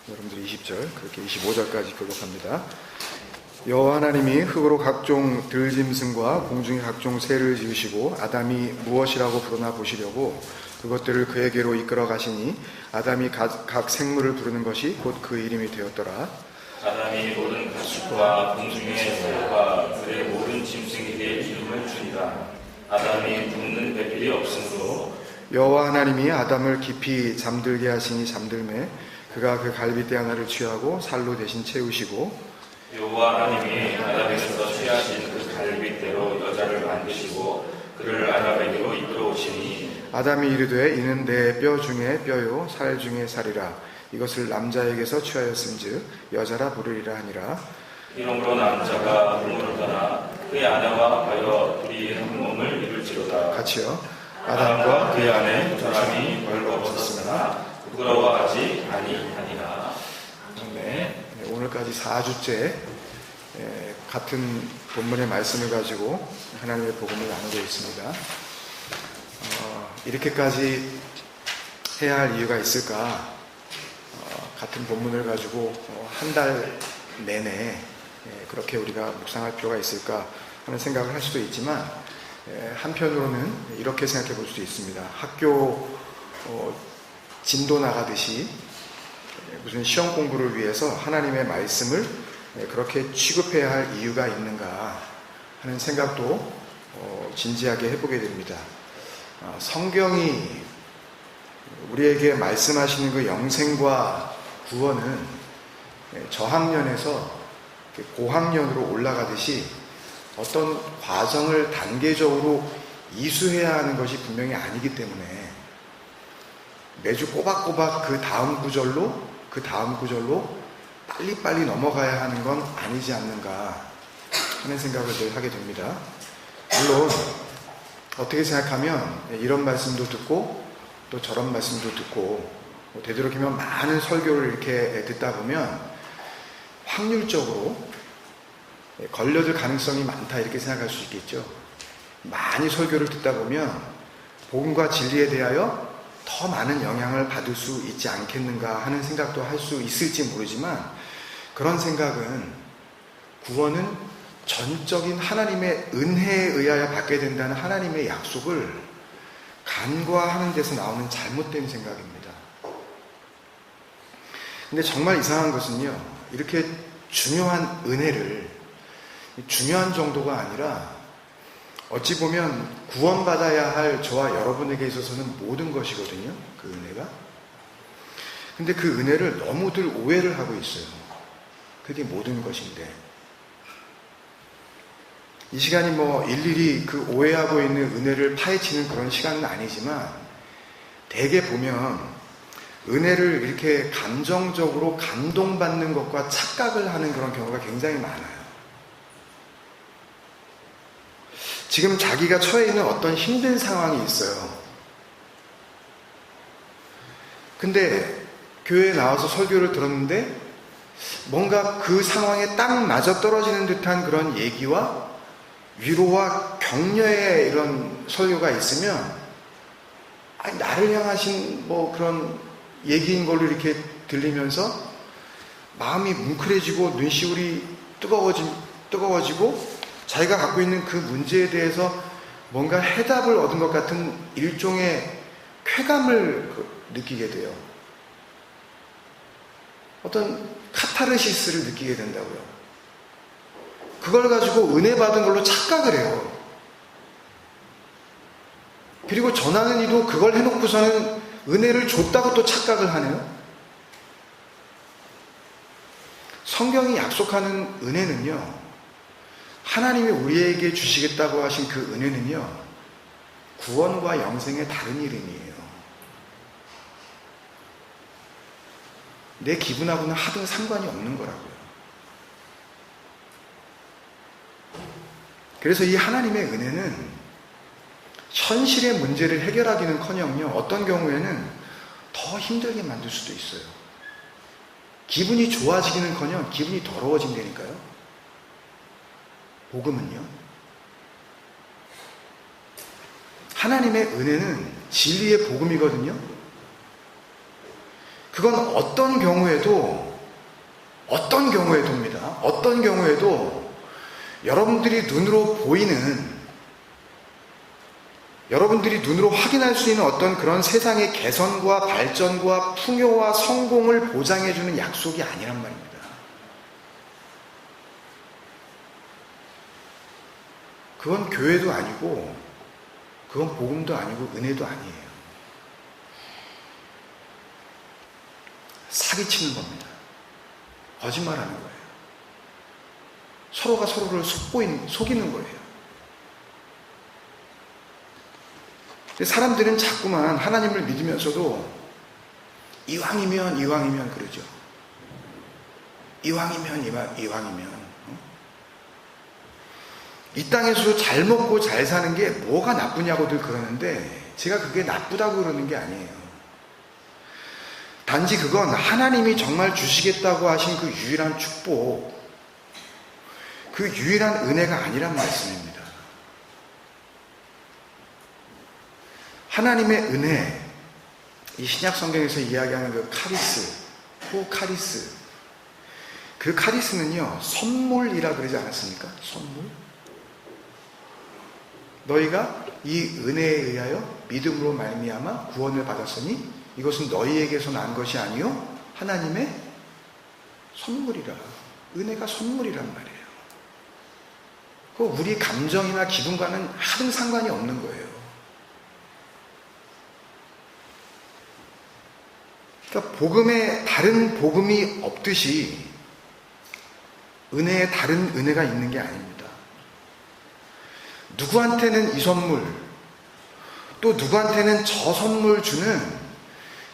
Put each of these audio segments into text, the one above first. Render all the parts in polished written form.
여러분들이 20절, 그렇게 25절까지 교독합니다. 여호와 하나님이 흙으로 각종 들짐승과 공중의 각종 새를 지으시고 아담이 무엇이라고 부르나 보시려고 그것들을 그에게로 이끌어 가시니 아담이 각 생물을 부르는 것이 곧 그 이름이 되었더라. 아담이 모든 가축과 공중의 새와 들의 모든 짐승에게 이름을 주니라. 아담이 눕는 배필이 없으므로 여호와 하나님이 아담을 깊이 잠들게 하시니 잠들매 그가 그 갈빗대 하나를 취하고 살로 대신 채우시고 여호와 하나님이 아담에게서 취하신 그 갈빗대로 여자를 만드시고 그를 아담에게로 이끌어오시니 아담이 이르되 이는 내 뼈 중에 뼈요 살 중에 살이라 이것을 남자에게서 취하였은즉 여자라 부르리라 하니라. 이러므로 남자가 부모를 떠나 그의 아내와 하여 둘이 한 몸을 이룰지로다. 같이요. 아담과 그의 아내 사람이 별로 없었으나 부끄러워하지 아니하니라. 네, 오늘까지 4주째 같은 본문의 말씀을 가지고 하나님의 복음을 나누고 있습니다. 이렇게까지 해야 할 이유가 있을까? 같은 본문을 가지고 한 달 내내 그렇게 우리가 묵상할 필요가 있을까 하는 생각을 할 수도 있지만 한편으로는 이렇게 생각해 볼 수도 있습니다. 학교 진도 나가듯이 무슨 시험 공부를 위해서 하나님의 말씀을 그렇게 취급해야 할 이유가 있는가 하는 생각도 진지하게 해보게 됩니다. 성경이 우리에게 말씀하시는 그 영생과 구원은 저학년에서 고학년으로 올라가듯이 어떤 과정을 단계적으로 이수해야 하는 것이 분명히 아니기 때문에 매주 꼬박꼬박 그 다음 구절로 빨리빨리 넘어가야 하는 건 아니지 않는가 하는 생각을 늘 하게 됩니다. 물론 어떻게 생각하면 이런 말씀도 듣고 또 저런 말씀도 듣고 되도록이면 많은 설교를 이렇게 듣다 보면 확률적으로 걸려들 가능성이 많다 이렇게 생각할 수 있겠죠. 많이 설교를 듣다 보면 복음과 진리에 대하여 더 많은 영향을 받을 수 있지 않겠는가 하는 생각도 할 수 있을지 모르지만 그런 생각은 구원은 전적인 하나님의 은혜에 의하여 받게 된다는 하나님의 약속을 간과하는 데서 나오는 잘못된 생각입니다. 근데 정말 이상한 것은요, 이렇게 중요한 은혜를 중요한 정도가 아니라 어찌 보면 구원받아야 할 저와 여러분에게 있어서는 모든 것이거든요. 그 은혜가. 근데 그 은혜를 너무들 오해를 하고 있어요. 그게 모든 것인데 이 시간이 일일이 그 오해하고 있는 은혜를 파헤치는 그런 시간은 아니지만 대개 보면 은혜를 이렇게 감정적으로 감동받는 것과 착각을 하는 그런 경우가 굉장히 많아요. 지금 자기가 처해 있는 어떤 힘든 상황이 있어요. 근데 교회에 나와서 설교를 들었는데 뭔가 그 상황에 딱 맞아떨어지는 듯한 그런 얘기와 위로와 격려의 이런 설교가 있으면 나를 향하신 그런 얘기인 걸로 이렇게 들리면서 마음이 뭉클해지고 눈시울이 뜨거워지고 자기가 갖고 있는 그 문제에 대해서 뭔가 해답을 얻은 것 같은 일종의 쾌감을 느끼게 돼요. 어떤 카타르시스를 느끼게 된다고요. 그걸 가지고 은혜 받은 걸로 착각을 해요. 그리고 전하는 이도 그걸 해놓고서는 은혜를 줬다고 또 착각을 하네요. 성경이 약속하는 은혜는요, 하나님이 우리에게 주시겠다고 하신 그 은혜는요, 구원과 영생의 다른 이름이에요. 내 기분하고는 하등 상관이 없는 거라고요. 그래서 이 하나님의 은혜는 현실의 문제를 해결하기는커녕 어떤 경우에는 더 힘들게 만들 수도 있어요. 기분이 좋아지기는커녕 기분이 더러워진다니까요. 복음은요. 하나님의 은혜는 진리의 복음이거든요. 그건 어떤 경우에도입니다. 어떤 경우에도 여러분들이 눈으로 보이는, 여러분들이 눈으로 확인할 수 있는 어떤 그런 세상의 개선과 발전과 풍요와 성공을 보장해주는 약속이 아니란 말입니다. 그건 교회도 아니고, 그건 복음도 아니고, 은혜도 아니에요. 사기치는 겁니다. 거짓말하는 거예요. 서로가 서로를 속이는 거예요. 사람들은 자꾸만 하나님을 믿으면서도 이왕이면 그러죠. 이왕이면 이 땅에서 잘 먹고 잘 사는 게 뭐가 나쁘냐고들 그러는데, 제가 그게 나쁘다고 그러는 게 아니에요. 단지 그건 하나님이 정말 주시겠다고 하신 그 유일한 축복, 그 유일한 은혜가 아니란 말씀입니다. 하나님의 은혜, 이 신약 성경에서 이야기하는 그 카리스, 그 카리스는요, 선물이라 그러지 않았습니까? 선물. 너희가 이 은혜에 의하여 믿음으로 말미암아 구원을 받았으니 이것은 너희에게서 난 것이 아니요 하나님의 선물이라. 은혜가 선물이란 말이에요. 그 우리 감정이나 기분과는 하등 상관이 없는 거예요. 그러니까 복음에 다른 복음이 없듯이 은혜에 다른 은혜가 있는 게 아닙니다. 누구한테는 이 선물, 또 누구한테는 저 선물 주는,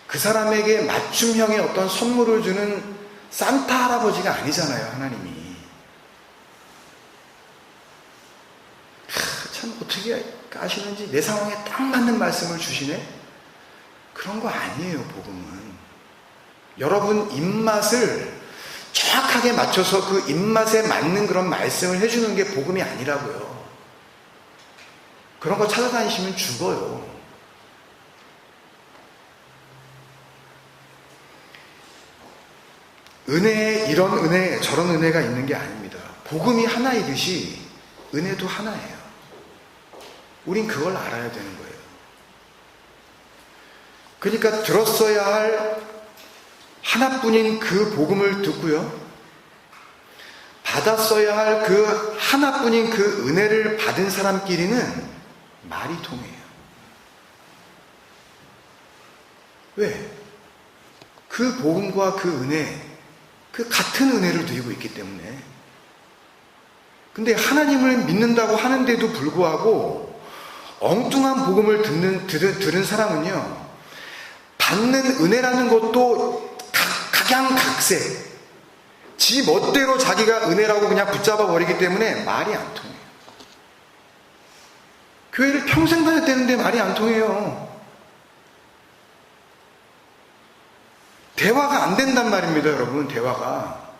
그 사람에게 맞춤형의 어떤 선물을 주는 산타 할아버지가 아니잖아요, 하나님이. 참 어떻게 아시는지 내 상황에 딱 맞는 말씀을 주시네? 그런 거 아니에요, 복음은. 여러분 입맛을 정확하게 맞춰서 그 입맛에 맞는 그런 말씀을 해주는 게 복음이 아니라고요. 그런 거 찾아다니시면 죽어요. 은혜에 이런 은혜, 저런 은혜가 있는 게 아닙니다. 복음이 하나이듯이 은혜도 하나예요. 우린 그걸 알아야 되는 거예요. 그러니까 들었어야 할 하나뿐인 그 복음을 듣고요, 받았어야 할 그 하나뿐인 그 은혜를 받은 사람끼리는 말이 통해요. 왜? 그 복음과 그 은혜, 그 같은 은혜를 누리고 있기 때문에. 근데 하나님을 믿는다고 하는데도 불구하고 엉뚱한 복음을 들은 사람은요, 받는 은혜라는 것도 각양각색, 지 멋대로 자기가 은혜라고 그냥 붙잡아 버리기 때문에 말이 안 통해요. 교회를 평생 다녔다는데 말이 안 통해요. 대화가 안 된단 말입니다, 여러분. 대화가.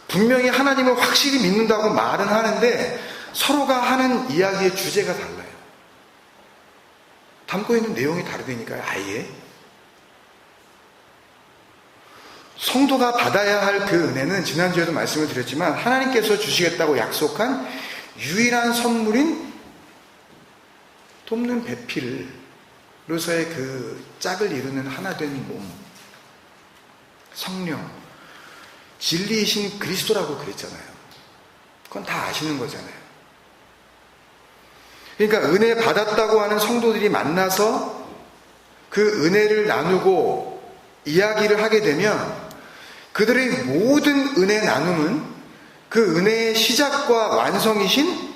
분명히 하나님을 확실히 믿는다고 말은 하는데 서로가 하는 이야기의 주제가 달라요. 담고 있는 내용이 다르다니까요, 아예. 성도가 받아야 할 그 은혜는 지난주에도 말씀을 드렸지만 하나님께서 주시겠다고 약속한 유일한 선물인 돕는 배필로서의 그 짝을 이루는 하나된 몸, 성령, 진리이신 그리스도라고 그랬잖아요. 그건 다 아시는 거잖아요. 그러니까 은혜 받았다고 하는 성도들이 만나서 그 은혜를 나누고 이야기를 하게 되면 그들의 모든 은혜 나눔은 그 은혜의 시작과 완성이신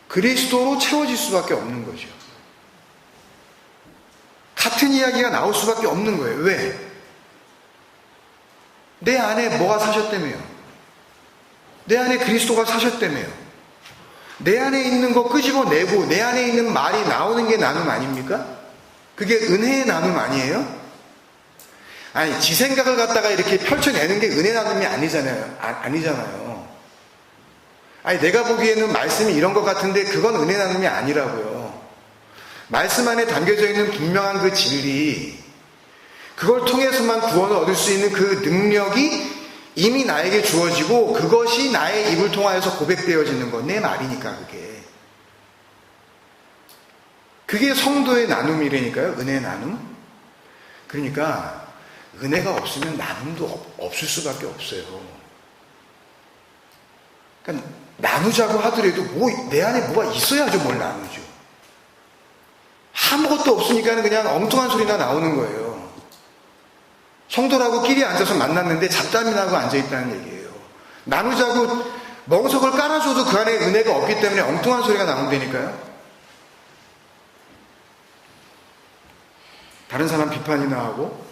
그리스도로 채워질 수밖에 없는 거죠. 같은 이야기가 나올 수밖에 없는 거예요. 왜? 내 안에 뭐가 사셨다며요? 내 안에 그리스도가 사셨다며요? 내 안에 있는 거 끄집어내고 내 안에 있는 말이 나오는 게 나눔 아닙니까? 그게 은혜의 나눔 아니에요? 아니, 지 생각을 갖다가 이렇게 펼쳐내는 게 은혜 나눔이 아니잖아요. 아니잖아요. 아니, 내가 보기에는 말씀이 이런 것 같은데 그건 은혜 나눔이 아니라고요. 말씀 안에 담겨져 있는 분명한 그 진리, 그걸 통해서만 구원을 얻을 수 있는 그 능력이 이미 나에게 주어지고 그것이 나의 입을 통하여서 고백되어지는 것, 내 말이니까 그게 성도의 나눔이라니까요. 은혜 나눔. 그러니까 은혜가 없으면 나눔도 없을 수밖에 없어요. 그러니까 나누자고 하더라도 내 안에 뭐가 있어야죠. 뭘 나누죠. 아무것도 없으니까 그냥 엉뚱한 소리나 나오는 거예요. 성도라고 끼리 앉아서 만났는데 잡담이 나고 앉아있다는 얘기예요. 나누자고 멍석을 깔아줘도 그 안에 은혜가 없기 때문에 엉뚱한 소리가 나온다니까요. 다른 사람 비판이나 하고,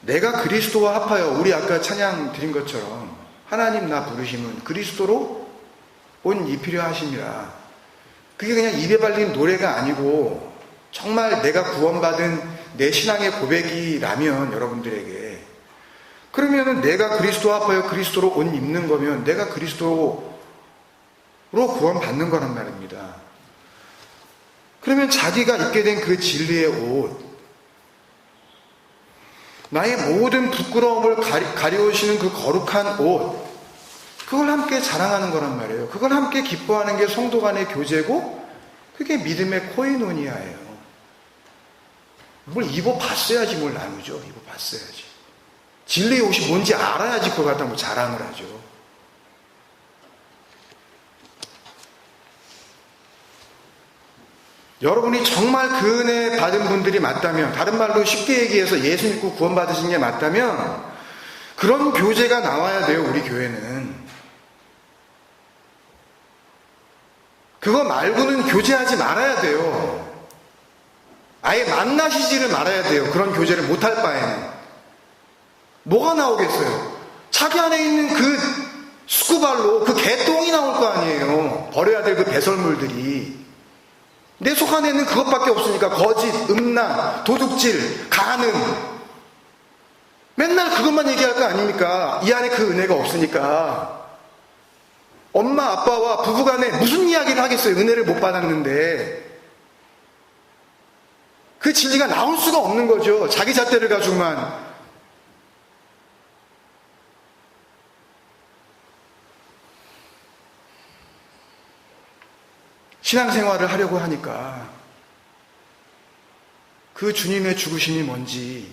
내가 그리스도와 합하여, 우리 아까 찬양 드린 것처럼 하나님 나 부르심은 그리스도로 온 이필요 하심이라. 그게 그냥 입에 발린 노래가 아니고 정말 내가 구원받은 내 신앙의 고백이라면, 여러분들에게, 그러면은 내가 그리스도와 합하여 그리스도로 옷 입는 거면 내가 그리스도로 구원받는 거란 말입니다. 그러면 자기가 입게 된 그 진리의 옷, 나의 모든 부끄러움을 가려우시는 그 거룩한 옷, 그걸 함께 자랑하는 거란 말이에요. 그걸 함께 기뻐하는 게 성도 간의 교제고, 그게 믿음의 코이노니아예요. 뭘 입어봤어야지 뭘 나누죠. 입어봤어야지. 진리의 옷이 뭔지 알아야지 그걸 갖다 뭐 자랑을 하죠. 여러분이 정말 그 은혜 받은 분들이 맞다면, 다른 말로 쉽게 얘기해서 예수 믿고 구원받으신 게 맞다면, 그런 교제가 나와야 돼요. 우리 교회는. 그거 말고는 교제하지 말아야 돼요. 아예 만나시지를 말아야 돼요. 그런 교제를 못할 바에는. 뭐가 나오겠어요? 자기 안에 있는 그 스쿠발로 그 개똥이 나올 거 아니에요. 버려야 될 그 배설물들이. 내 속 안에는 그것밖에 없으니까 거짓, 음란, 도둑질, 간음, 맨날 그것만 얘기할 거 아닙니까? 이 안에 그 은혜가 없으니까. 엄마 아빠와 부부간에 무슨 이야기를 하겠어요? 은혜를 못 받았는데. 그 진리가 나올 수가 없는 거죠. 자기 잣대를 가지고만. 신앙생활을 하려고 하니까 그 주님의 죽으심이 뭔지,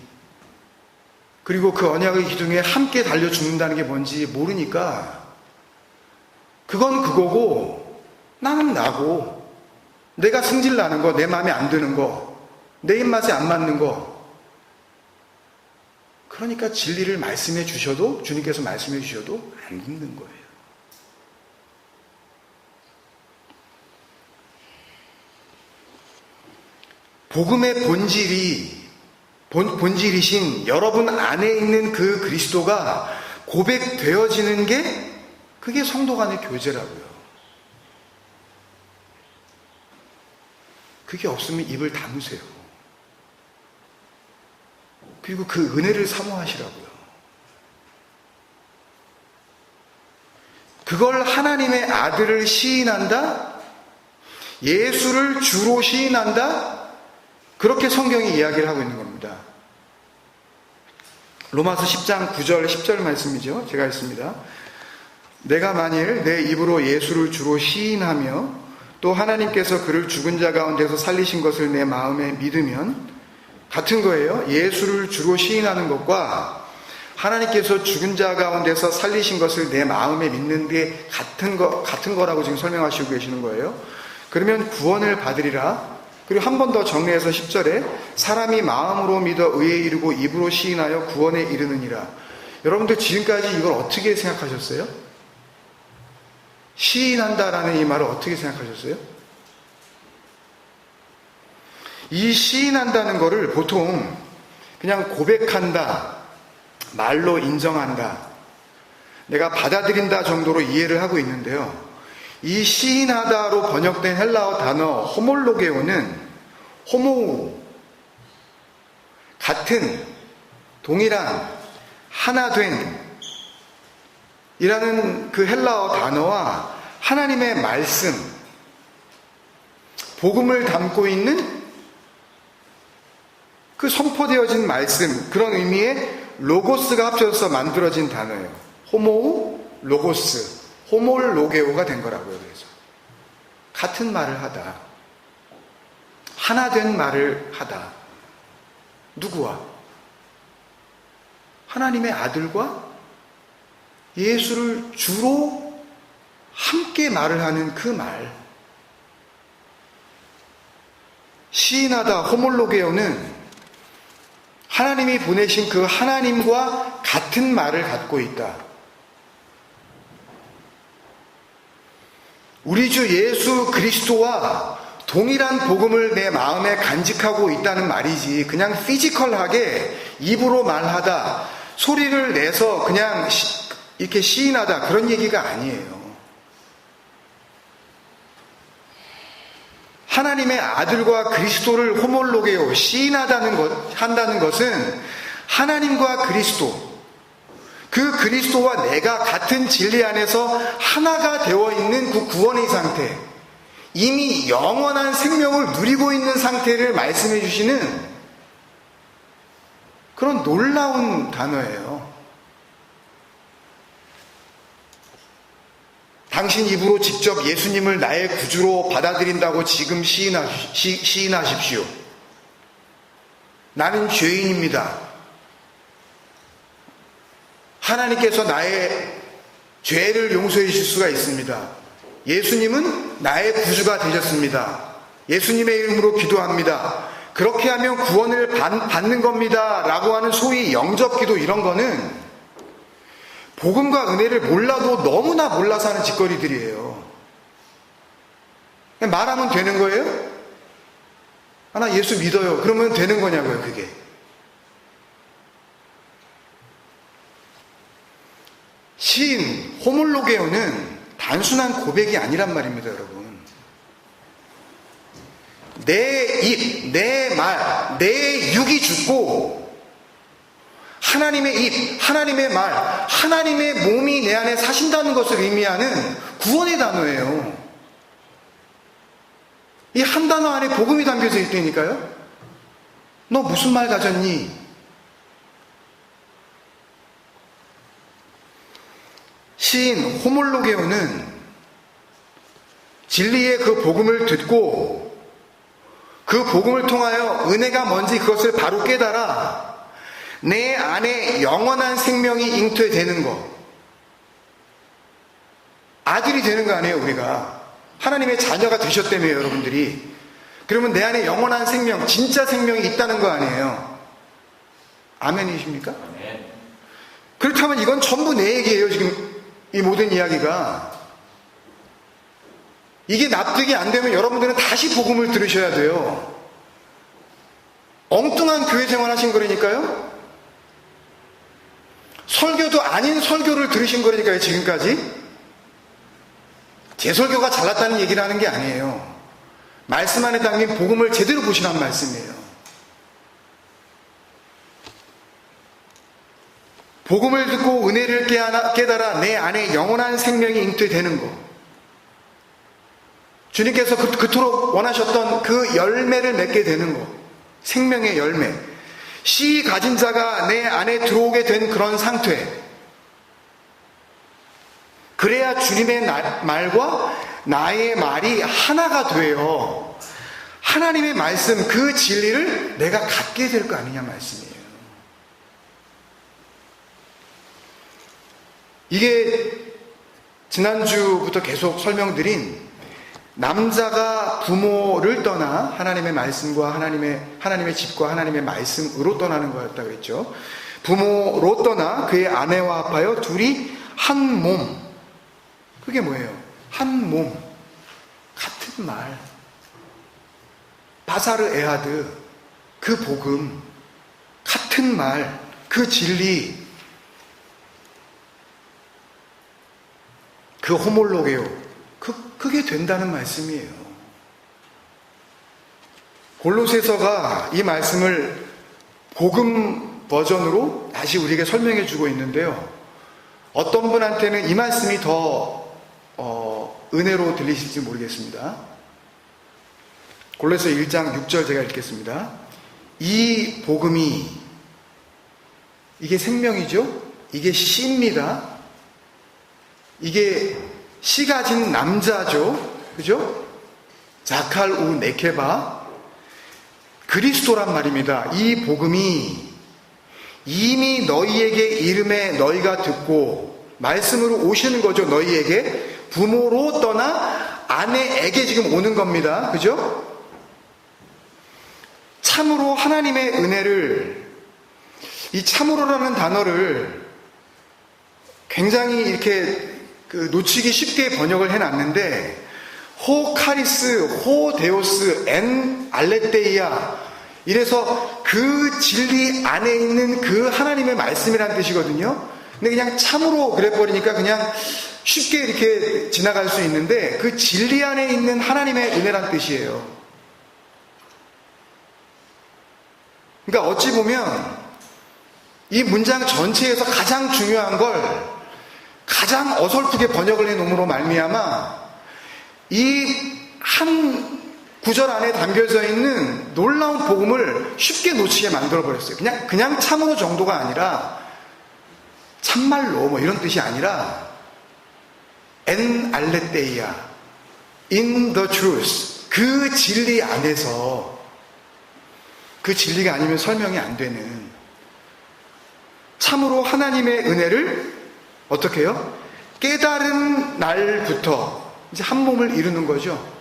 그리고 그 언약의 기둥에 함께 달려 죽는다는 게 뭔지 모르니까 그건 그거고 나는 나고, 내가 승질나는 거, 내 마음에 안 드는 거, 내 입맛에 안 맞는 거. 그러니까 진리를 말씀해 주셔도, 주님께서 말씀해 주셔도 안 듣는 거예요. 복음의 본질이신 여러분 안에 있는 그 그리스도가 고백되어지는 게, 그게 성도 간의 교제라고요. 그게 없으면 입을 다무세요. 그리고 그 은혜를 사모하시라고요. 그걸 하나님의 아들을 시인한다? 예수를 주로 시인한다? 그렇게 성경이 이야기를 하고 있는 겁니다. 로마서 10장 9절 10절 말씀이죠. 제가 읽습니다. 내가 만일 내 입으로 예수를 주로 시인하며 또 하나님께서 그를 죽은 자 가운데서 살리신 것을 내 마음에 믿으면, 같은 거예요. 예수를 주로 시인하는 것과 하나님께서 죽은 자 가운데서 살리신 것을 내 마음에 믿는 게 같은 거라고 지금 설명하시고 계시는 거예요. 그러면 구원을 받으리라. 그리고 한 번 더 정리해서 10절에 사람이 마음으로 믿어 의에 이르고 입으로 시인하여 구원에 이르느니라. 여러분들 지금까지 이걸 어떻게 생각하셨어요? 시인한다라는 이 말을 어떻게 생각하셨어요? 이 시인한다는 거를 보통 그냥 고백한다, 말로 인정한다, 내가 받아들인다 정도로 이해를 하고 있는데요. 이 시인하다로 번역된 헬라어 단어 호몰로게오는 호모, 같은, 동일한, 하나된 이라는 그 헬라어 단어와 하나님의 말씀, 복음을 담고 있는 그 선포되어진 말씀, 그런 의미의 로고스가 합쳐져서 만들어진 단어예요. 호모우 로고스, 호몰로게오가 된 거라고요. 그래서 같은 말을 하다, 하나 된 말을 하다. 누구와? 하나님의 아들과 예수를 주로 함께 말을 하는 그 말. 시인하다, 호몰로게오는 하나님이 보내신 그 하나님과 같은 말을 갖고 있다. 우리 주 예수 그리스도와 동일한 복음을 내 마음에 간직하고 있다는 말이지, 그냥 피지컬하게 입으로 말하다, 소리를 내서 그냥 이렇게 시인하다, 그런 얘기가 아니에요. 하나님의 아들과 그리스도를 호몰로게오, 한다는 것은 하나님과 그리스도, 그 그리스도와 내가 같은 진리 안에서 하나가 되어 있는 그 구원의 상태, 이미 영원한 생명을 누리고 있는 상태를 말씀해 주시는 그런 놀라운 단어예요. 당신 입으로 직접 예수님을 나의 구주로 받아들인다고 지금 시인하십시오. 나는 죄인입니다. 하나님께서 나의 죄를 용서해 주실 수가 있습니다. 예수님은 나의 구주가 되셨습니다. 예수님의 이름으로 기도합니다. 그렇게 하면 구원을 받는 겁니다. 라고 하는 소위 영접기도, 이런 거는 복음과 은혜를 몰라도 너무나 몰라서 하는 짓거리들이에요. 그냥 말하면 되는 거예요? 나 예수 믿어요. 그러면 되는 거냐고요, 그게. 시인 호몰로게오는 단순한 고백이 아니란 말입니다, 여러분. 내 입, 내 말, 내 육이 죽고 하나님의 입, 하나님의 말, 하나님의 몸이 내 안에 사신다는 것을 의미하는 구원의 단어예요. 이 한 단어 안에 복음이 담겨져 있다니까요. 너 무슨 말 가졌니? 시인 호몰로게오는 진리의 그 복음을 듣고 그 복음을 통하여 은혜가 뭔지 그것을 바로 깨달아 내 안에 영원한 생명이 잉태되는 것. 아들이 되는 거 아니에요, 우리가. 하나님의 자녀가 되셨다며요, 여러분들이. 그러면 내 안에 영원한 생명, 진짜 생명이 있다는 거 아니에요. 아멘이십니까? 아멘. 그렇다면 이건 전부 내 얘기예요, 지금 이 모든 이야기가. 이게 납득이 안 되면 여러분들은 다시 복음을 들으셔야 돼요. 엉뚱한 교회 생활 하신 거라니까요. 설교도 아닌 설교를 들으신 거라니까요, 지금까지. 제 설교가 잘났다는 얘기를 하는 게 아니에요. 말씀 안에 담긴 복음을 제대로 보시란 말씀이에요. 복음을 듣고 은혜를 깨달아 내 안에 영원한 생명이 잉태되는 것. 주님께서 그토록 원하셨던 그 열매를 맺게 되는 것. 생명의 열매. 씨 가진 자가 내 안에 들어오게 된 그런 상태. 그래야 주님의 말과 나의 말이 하나가 돼요. 하나님의 말씀, 그 진리를 내가 갖게 될 거 아니냐 말씀이에요. 이게 지난주부터 계속 설명드린 남자가 부모를 떠나 하나님의 말씀과 하나님의 집과 하나님의 말씀으로 떠나는 거였다고 했죠. 부모로 떠나 그의 아내와 합하여 둘이 한 몸. 그게 뭐예요? 한 몸, 같은 말. 바사르 에하드, 그 복음, 같은 말, 그 진리, 그 호몰로게오, 그게 된다는 말씀이에요. 골로새서가 이 말씀을 복음 버전으로 다시 우리에게 설명해 주고 있는데요. 어떤 분한테는 이 말씀이 더 은혜로 들리실지 모르겠습니다. 골로새 1장 6절 제가 읽겠습니다. 이 복음이, 이게 생명이죠? 이게 씨입니다. 이게 씨 가진 남자죠? 그죠? 자칼 우 네케바, 그리스도란 말입니다. 이 복음이 이미 너희에게 이름에 너희가 듣고 말씀으로 오시는 거죠. 너희에게 부모로 떠나 아내에게 지금 오는 겁니다. 그죠? 참으로 하나님의 은혜를, 이 참으로라는 단어를 굉장히 이렇게 놓치기 쉽게 번역을 해놨는데, 호 카리스, 호 데오스, 엔 알레테이아, 이래서 그 진리 안에 있는 그 하나님의 말씀이라는 뜻이거든요. 근데 그냥 참으로 그래버리니까 그냥 쉽게 이렇게 지나갈 수 있는데, 그 진리 안에 있는 하나님의 은혜란 뜻이에요. 그러니까 어찌 보면 이 문장 전체에서 가장 중요한 걸 가장 어설프게 번역을 해놓음으로 말미암아 이 한 구절 안에 담겨져 있는 놀라운 복음을 쉽게 놓치게 만들어버렸어요. 그냥 참으로 정도가 아니라, 참말로 뭐 이런 뜻이 아니라, 엔 알레테이아, in the truth, 그 진리 안에서, 그 진리가 아니면 설명이 안 되는, 참으로 하나님의 은혜를 어떻게 해요? 깨달은 날부터 이제 한 몸을 이루는 거죠.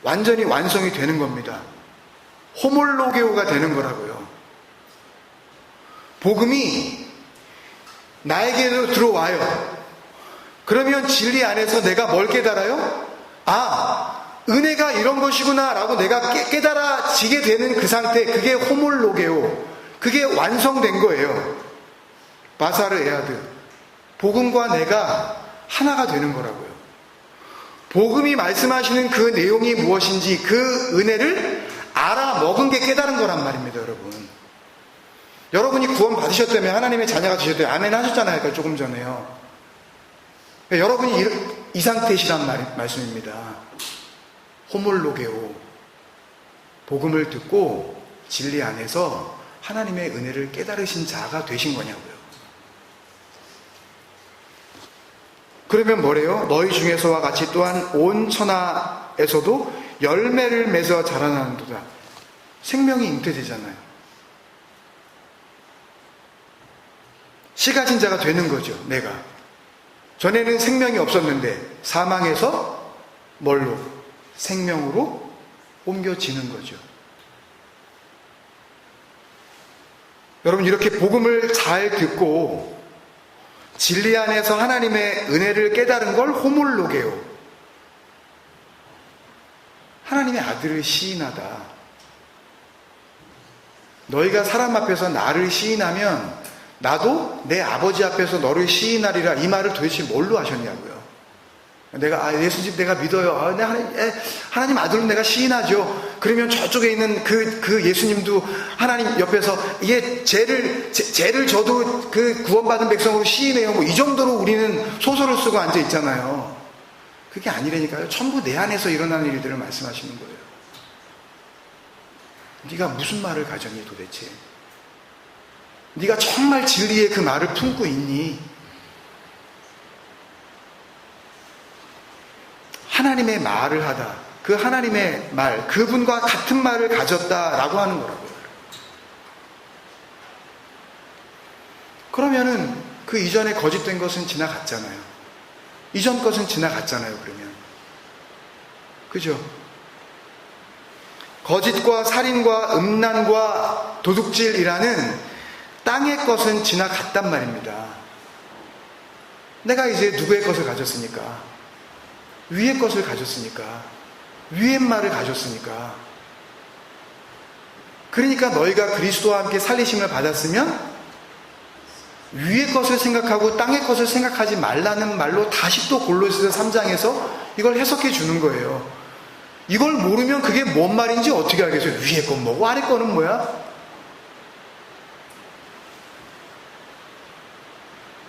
완전히 완성이 되는 겁니다. 호몰로게오가 되는 거라고요. 복음이 나에게도 들어와요. 그러면 진리 안에서 내가 뭘 깨달아요? 아, 은혜가 이런 것이구나 라고 내가 깨달아지게 되는 그 상태, 그게 호몰로게오, 그게 완성된 거예요. 바사르 에아드, 복음과 내가 하나가 되는 거라고요. 복음이 말씀하시는 그 내용이 무엇인지 그 은혜를 알아먹은 게 깨달은 거란 말입니다, 여러분. 여러분이 구원 받으셨다면, 하나님의 자녀가 되셨다면 아멘 하셨잖아요, 그러니까 조금 전에요. 그러니까 여러분이 이 상태시란 말씀입니다. 호몰로게오, 복음을 듣고 진리 안에서 하나님의 은혜를 깨달으신 자가 되신 거냐고요. 그러면 뭐래요? 너희 중에서와 같이 또한 온 천하에서도 열매를 맺어 자라나는도다. 생명이 잉태되잖아요. 씨 가진 자가 되는 거죠, 내가. 전에는 생명이 없었는데 사망에서 뭘로? 생명으로 옮겨지는 거죠. 여러분, 이렇게 복음을 잘 듣고 진리 안에서 하나님의 은혜를 깨달은 걸 호몰로게오, 하나님의 아들을 시인하다. 너희가 사람 앞에서 나를 시인하면 나도 내 아버지 앞에서 너를 시인하리라. 이 말을 도대체 뭘로 하셨냐고요. 내가 예수님 내가 믿어요. 하나님 아들로 내가 시인하죠. 그러면 저쪽에 있는 그 예수님도 하나님 옆에서 죄를 저도 그 구원받은 백성으로 시인해요. 뭐 이 정도로 우리는 소설을 쓰고 앉아 있잖아요. 그게 아니라니까요. 전부 내 안에서 일어나는 일들을 말씀하시는 거예요. 네가 무슨 말을 가졌니 도대체? 네가 정말 진리의 그 말을 품고 있니? 하나님의 말을 하다. 그 하나님의 말, 그분과 같은 말을 가졌다라고 하는 거라고요. 그러면은 그 이전에 거짓된 것은 지나갔잖아요. 이전 것은 지나갔잖아요, 그러면. 그죠? 거짓과 살인과 음란과 도둑질이라는 땅의 것은 지나갔단 말입니다. 내가 이제 누구의 것을 가졌으니까? 위의 것을 가졌으니까, 위의 말을 가졌으니까. 그러니까 너희가 그리스도와 함께 살리심을 받았으면 위의 것을 생각하고 땅의 것을 생각하지 말라는 말로 다시 또 골로새서 3장에서 이걸 해석해 주는 거예요. 이걸 모르면 그게 뭔 말인지 어떻게 알겠어요? 위의 건 뭐고 아래 거는 뭐야?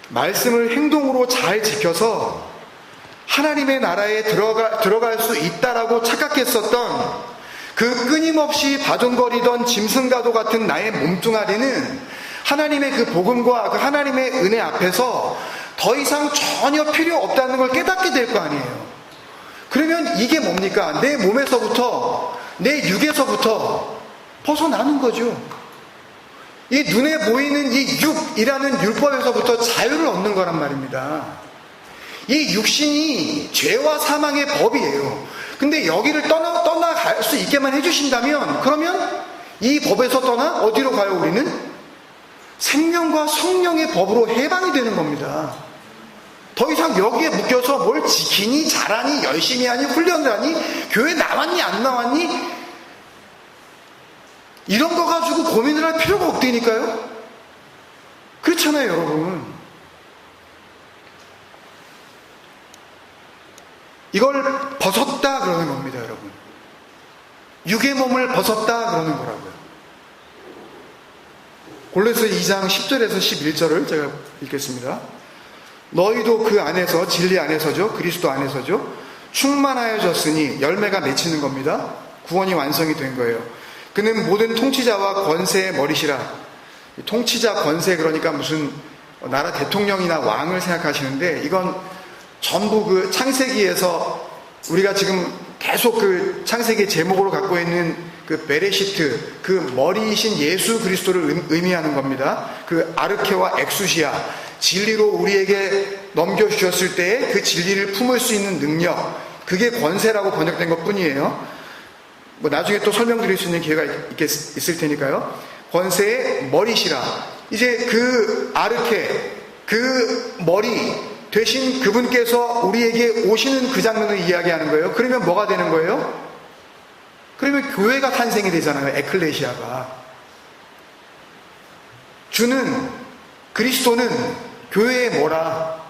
말씀을 행동으로 잘 지켜서 하나님의 나라에 들어갈 수 있다라고 착각했었던 그 끊임없이 바둥거리던 짐승과도 같은 나의 몸뚱아리는 하나님의 그 복음과 그 하나님의 은혜 앞에서 더 이상 전혀 필요 없다는 걸 깨닫게 될 거 아니에요. 그러면 이게 뭡니까? 내 몸에서부터, 내 육에서부터 벗어나는 거죠. 이 눈에 보이는 이 육이라는 율법에서부터 자유를 얻는 거란 말입니다. 이 육신이 죄와 사망의 법이에요. 근데 여기를 떠나갈 수 있게만 해주신다면, 그러면 이 법에서 떠나 어디로 가요, 우리는? 생명과 성령의 법으로 해방이 되는 겁니다. 더 이상 여기에 묶여서 뭘 지키니, 잘하니, 열심히 하니, 훈련을 하니, 교회 나왔니, 안 나왔니? 이런 거 가지고 고민을 할 필요가 없다니까요? 그렇잖아요, 여러분. 이걸 벗었다 그러는 겁니다, 여러분. 육의 몸을 벗었다 그러는 거라고요. 골로새 2장 10절에서 11절을 제가 읽겠습니다. 너희도 그 안에서, 진리 안에서죠, 그리스도 안에서죠, 충만하여졌으니, 열매가 맺히는 겁니다. 구원이 완성이 된 거예요. 그는 모든 통치자와 권세의 머리시라. 통치자, 권세, 그러니까 무슨 나라 대통령이나 왕을 생각하시는데, 이건 전부 그 창세기에서 우리가 지금 계속 그 창세기 제목으로 갖고 있는 그 베레시트, 그 머리이신 예수 그리스도를 의미하는 겁니다. 그 아르케와 엑수시아, 진리로 우리에게 넘겨주셨을 때에 그 진리를 품을 수 있는 능력, 그게 권세라고 번역된 것 뿐이에요. 뭐 나중에 또 설명드릴 수 있는 기회가 있을 테니까요. 권세의 머리시라. 이제 그 아르케, 그 머리 대신 그분께서 우리에게 오시는 그 장면을 이야기하는 거예요. 그러면 뭐가 되는 거예요? 그러면 교회가 탄생이 되잖아요. 에클레시아가. 주는, 그리스도는 교회의 뭐라?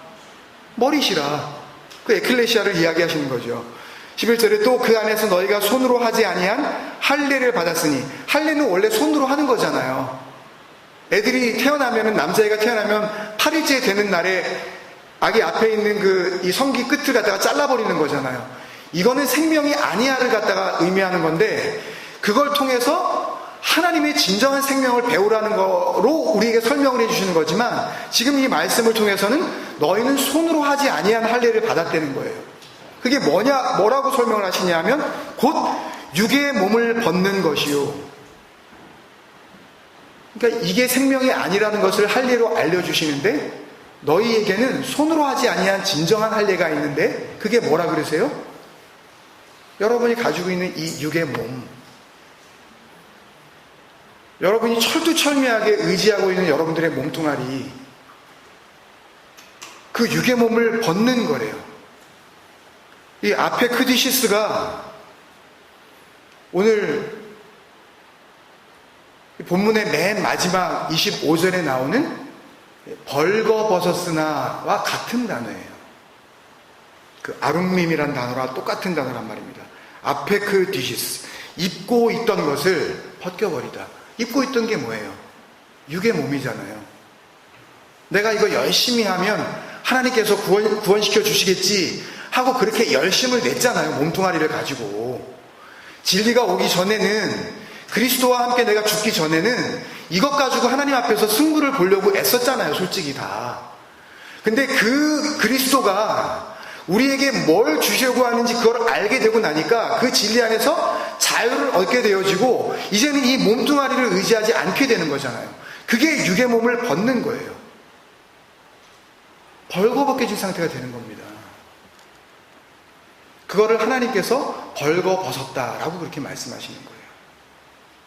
머리시라. 그 에클레시아를 이야기하시는 거죠. 11절에 또 그 안에서 너희가 손으로 하지 아니한 할례를 받았으니, 할례는 원래 손으로 하는 거잖아요. 애들이 태어나면은, 남자애가 태어나면 8일째 되는 날에 아기 앞에 있는 이 성기 끝을 갖다가 잘라버리는 거잖아요. 이거는 생명이 아니야를 갖다가 의미하는 건데, 그걸 통해서 하나님의 진정한 생명을 배우라는 거로 우리에게 설명을 해주시는 거지만, 지금 이 말씀을 통해서는 너희는 손으로 하지 아니한 할례를 받았다는 거예요. 그게 뭐라고 설명을 하시냐면, 곧 육의 몸을 벗는 것이요. 그러니까 이게 생명이 아니라는 것을 할례로 알려주시는데, 너희에게는 손으로 하지 아니한 진정한 할례가 있는데, 그게 뭐라 그러세요? 여러분이 가지고 있는 이 육의 몸, 여러분이 철두철미하게 의지하고 있는 여러분들의 몸뚱아리, 그 육의 몸을 벗는 거래요. 이 아페크디시스가 오늘 본문의 맨 마지막 25절에 나오는 벌거벗었으나와 같은 단어예요. 그 아룸밈이란 단어랑 똑같은 단어란 말입니다. 아페크디시스, 입고 있던 것을 벗겨버리다. 입고 있던 게 뭐예요? 육의 몸이잖아요. 내가 이거 열심히 하면 하나님께서 구원시켜 주시겠지 하고 그렇게 열심을 냈잖아요. 몸뚱아리를 가지고. 진리가 오기 전에는, 그리스도와 함께 내가 죽기 전에는 이것 가지고 하나님 앞에서 승부를 보려고 애썼잖아요. 솔직히 다. 근데 그 그리스도가 우리에게 뭘 주시려고 하는지 그걸 알게 되고 나니까 그 진리 안에서 자유를 얻게 되어지고, 이제는 이 몸뚱아리를 의지하지 않게 되는 거잖아요. 그게 육의 몸을 벗는 거예요. 벌거벗겨진 상태가 되는 겁니다. 그거를 하나님께서 벌거벗었다라고 그렇게 말씀하시는 거예요.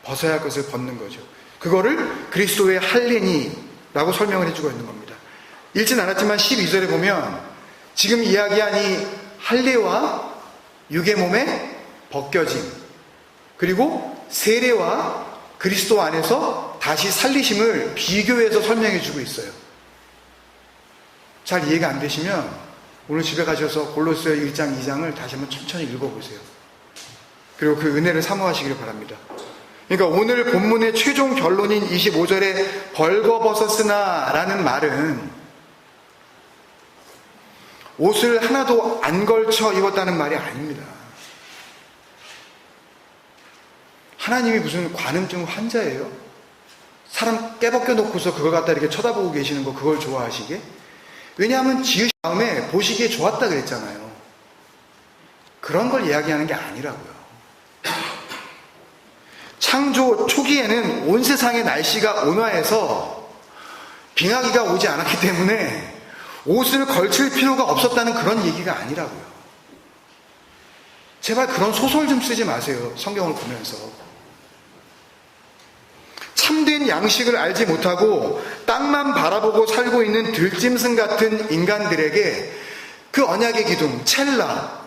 벗어야 할 것을 벗는 거죠. 그거를 그리스도의 할례니라고 설명을 해주고 있는 겁니다. 읽진 않았지만 12절에 보면 지금 이야기한 이 할례와 육의 몸의 벗겨짐, 그리고 세례와 그리스도 안에서 다시 살리심을 비교해서 설명해 주고 있어요. 잘 이해가 안 되시면 오늘 집에 가셔서 골로새 1장 2장을 다시 한번 천천히 읽어보세요. 그리고 그 은혜를 사모하시기를 바랍니다. 그러니까 오늘 본문의 최종 결론인 25절에 벌거벗었으나 라는 말은 옷을 하나도 안 걸쳐 입었다는 말이 아닙니다. 하나님이 무슨 관음증 환자예요? 사람 깨벗겨 놓고서 그걸 갖다 이렇게 쳐다보고 계시는 거 그걸 좋아하시게? 왜냐하면 지으신 다음에 보시기에 좋았다 그랬잖아요. 그런 걸 이야기하는 게 아니라고요. 창조 초기에는 온 세상의 날씨가 온화해서 빙하기가 오지 않았기 때문에 옷을 걸칠 필요가 없었다는 그런 얘기가 아니라고요. 제발 그런 소설 좀 쓰지 마세요. 성경을 보면서. 참된 양식을 알지 못하고 땅만 바라보고 살고 있는 들짐승 같은 인간들에게 그 언약의 기둥, 첼라,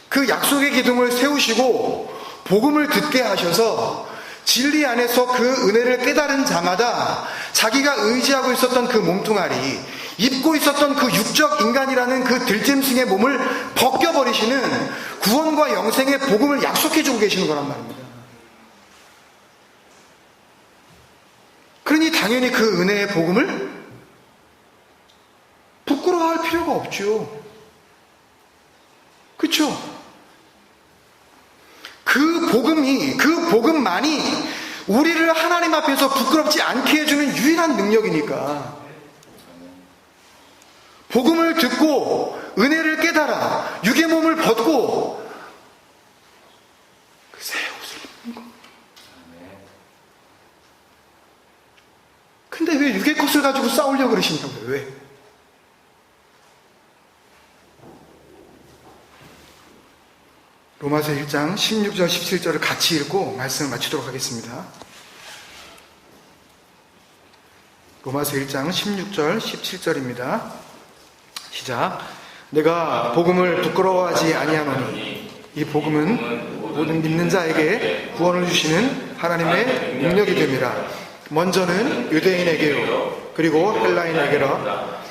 그 약속의 기둥을 세우시고 복음을 듣게 하셔서 진리 안에서 그 은혜를 깨달은 자마다 자기가 의지하고 있었던 그 몸뚱아리, 입고 있었던 그 육적 인간이라는 그 들짐승의 몸을 벗겨버리시는 구원과 영생의 복음을 약속해주고 계시는 거란 말입니다. 그러니 당연히 그 은혜의 복음을 부끄러워할 필요가 없죠. 그렇죠? 그 복음만이 우리를 하나님 앞에서 부끄럽지 않게 해주는 유일한 능력이니까. 복음을 듣고 은혜를 깨달아 육의 몸을 벗고 그 새 옷을 입는 거. 근데 왜 육의 것을 가지고 싸우려고 그러시냐고요? 왜? 로마서 1장 16절 17절을 같이 읽고 말씀을 마치도록 하겠습니다. 로마서 1장 16절 17절입니다. 시작. 내가 복음을 부끄러워하지 아니하노니 이 복음은 모든 믿는 자에게 구원을 주시는 하나님의 능력이 됨이라. 먼저는 유대인에게요 그리고 헬라인에게라.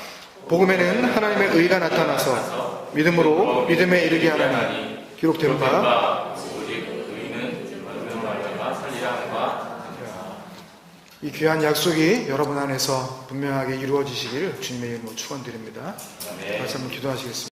복음에는 하나님의 의가 나타나서 믿음으로 믿음에 이르게 하나니 기록된 바 이 귀한 약속이 여러분 안에서 분명하게 이루어지시기를 주님의 이름으로 축원드립니다. 다시 한번 기도하시겠습니다.